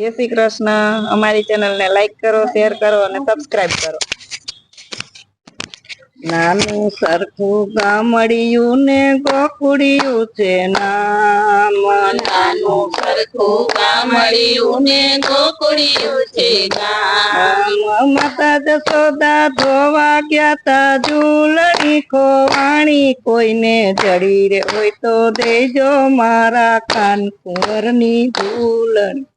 જય શ્રી કૃષ્ણ। અમારી ચેનલ ને લાઈક કરો, શેર કરો અને સબસ્ક્રાઇબ કરો। નાનું સરખું ગામડિયું ને ગોકુડિયું છે નામ। નાનું સરખું ગામડિયું ને ગોકુડિયું છે ગામ। માતા જશોદા ધોવા ગયા તા ઝૂલણી ખોવાણી, કોઈને જડી રે હોય તો દેજો મારા કાન કુંવરની ઝૂલણી।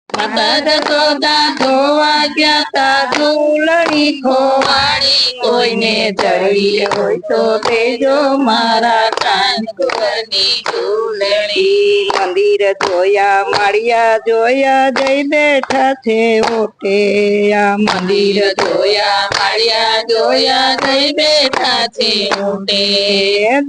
માતા જશોદા ધોવા ગયા તા ઝૂલણી ખોવાણી, કોઈને જડી હોય તો દેજો મારા કાન કુંવરની ઝૂલણી। મંદિર જોયા માળિયા જોયા જઈ બેઠા છે ઓટે, આ મંદિર જોયા માળિયા જોયા જઈ બેઠા છે ઓટે।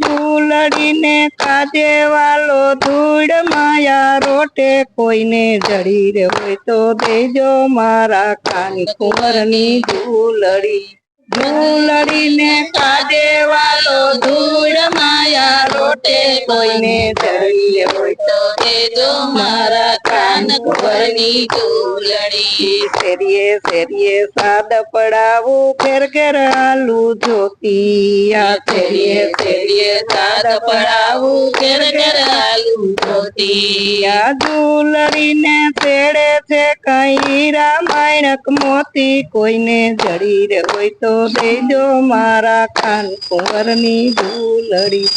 ઝૂલડીને કાજે વાલો ધૂળ માયા રોટે, કોઈને જડી રે હોય તો દેજો મારા કાન કુંવરની ઝૂલડી। ઝૂલડીને કાજે વાલો ધૂળ માયા રોટે, કોઈને જડી રે હોય તો દેજો મારા કાન કુંવરની ઝૂલણી। શેરીએ શેરીએ સાદ પડાવું ઘેર ઘેર આલુ જોતી, આ શેરીએ શેરીએ સાદ પડાવું ઘેર ઘેર આલુ જોતી। આ ઝૂલડીને તેડે છે કઈ રામાયણક મોતી, કોઈને જડી રે હોય તો દેજો મારા કાન કુંવરની ઝૂલડી।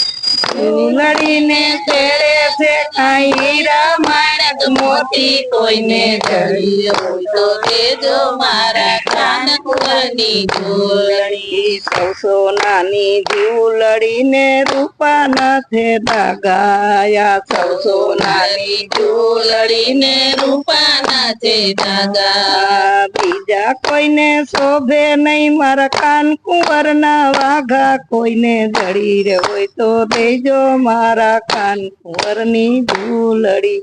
ઝૂલડીને તેડે છે કઈ રામાયણક મોતી, કોઈને જડી હોય તો દેજો મારા કાન કુંવરની ઝૂલણી। સૌ સોનાની ઝૂલડીને રૂપાના છે દાગાયા, સૌ સોનાની ઝૂલડીને રૂપાના છે દાગા। બીજા કોઈને શોભે નહીં મારા કાન કુંવરના વાઘા, કોઈને જડી રે હોય તો દેજો મારા કાન કુંવરની ઝૂલડી।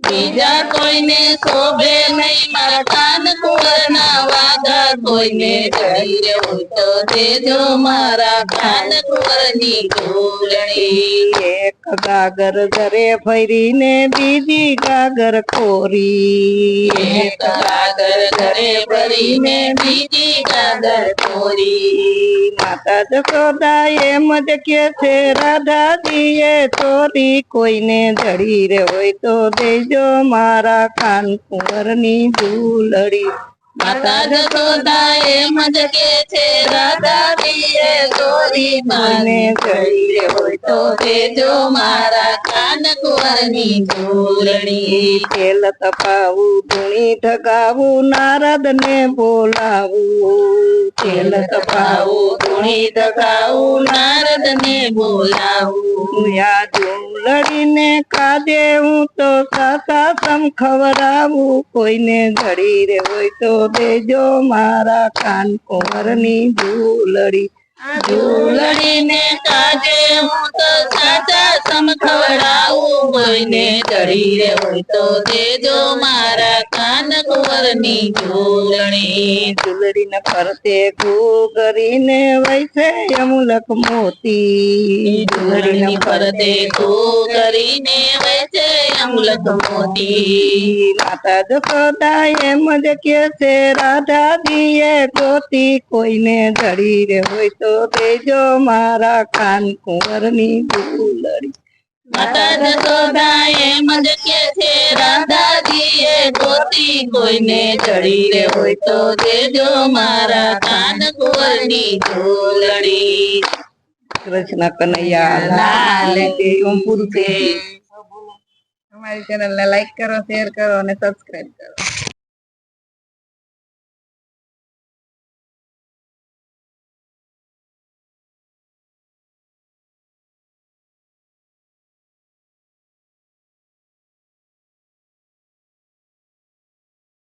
બીજા કોઈને શોભે નહીં મારા કાન કુંવરના વાઘા, કોઈને જડી રે હોય તો દેજો મારા કાન કુંવરની ઝૂલણી। એક ગાગર ઘરે ભરીને બીજી ગાગર કોરી, એક ગાગર ઘરે ભરીને બીજી ગાગર કોરી। માતા જશોદા એમ જ કે છે રાધાજીએ ચોરી, કોઈને જડી રે હોય તો દેજો મારા કાન કુંવરની ઝૂલડી। માતા જશોદા એમ જ કે છે રાધાજીએ ચોરી, કોઈને જડી રે હોય તો દેજો મારા કાન કુંવરની ઝૂલણી। તેલ તપાવું ધૂણી ઠગાવું નારદ ને બોલાવું, તેલ તપાવું ધૂણી ઠગાવું નારદ ને બોલાવું। યા ઝૂલડીને કાજે હું તો સાસા સમ ખવડાવું, કોઈને જડી રે હોય તો દેજો મારા કાન કુંવરની ઝૂલડી। ઝૂલડીને કાજે હું તો સાચા સમ ખવડાવું, કોઈને જડી રે હોય તો દેજો મારા કાન કુંવરની ઝૂલણી। ઝૂલડીને ફરતે ઘૂઘરીને વૈસે અમુલક મોતી, ઝૂલડીની ફરતે ઘૂઘરીને વૈસે અમુલક મોતી। માતા જશોદા એમ જ કે છે રાધાજીએ ગોતી, કોઈને જડી રે હોય તો દેજો મારા કાન કુંવરની ઝૂલડી। માતા જશોદા એમ જ કે છે રાધાજીએ ગોતી, કોઈને જડી રે હોય તો દેજો મારા કાન કુંવરની ઝૂલણી। કૃષ્ણ કનૈયા લાલ કી પૂરું છે। અમારી ચેનલ ને લાઈક કરો, શેર કરો અને સબસ્ક્રાઇબ કરો।